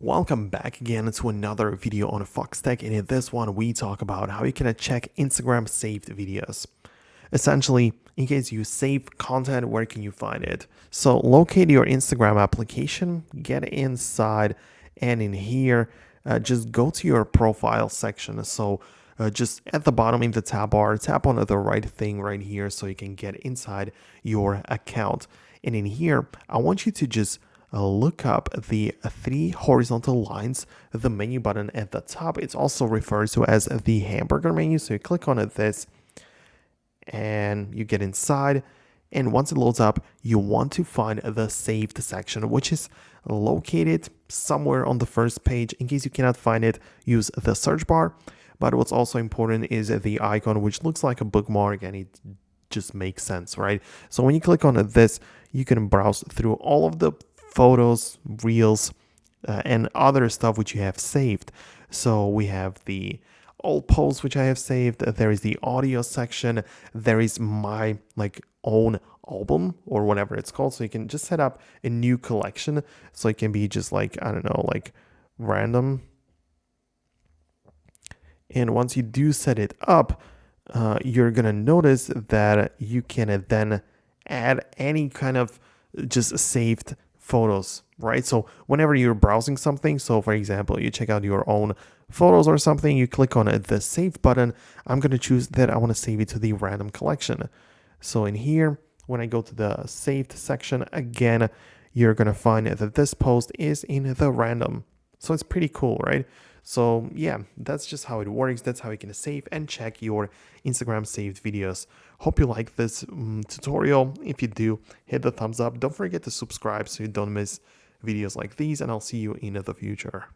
Welcome back again to another video on Foxtecc, and in this one we talk about how you can check Instagram saved videos. Essentially, in case you save content, where can you find it? So locate your Instagram application, get inside, and in here, just go to your profile section. So just at the bottom in the tab bar, tap on the right thing right here so you can get inside your account. And in here, I want you to just look up the three horizontal lines, the menu button at the top. It's also referred to as the hamburger menu. So you click on this and you get inside. And once it loads up, you want to find the saved section, which is located somewhere on the first page. In case you cannot find it, use the search bar. But what's also important is the icon, which looks like a bookmark, and it just makes sense, right? So when you click on this, you can browse through all of the photos, reels, and other stuff which you have saved. So we have the old posts which I have saved. There is the audio section. There is my own album or whatever it's called. So you can just set up a new collection. So it can be just I don't know, random. And once you do set it up, you're gonna notice that you can then add any kind of just saved photos, right? So whenever you're browsing something, so for example, you check out your own photos or something, you click on the save button. I'm going to choose that I want to save it to the random collection. So in here, when I go to the saved section again, you're going to find that this post is in the random. So it's pretty cool, right? So yeah, that's just how it works. That's how you can save and check your Instagram saved videos. Hope you like this tutorial. If you do, hit the thumbs up. Don't forget to subscribe so you don't miss videos like these, and I'll see you in the future.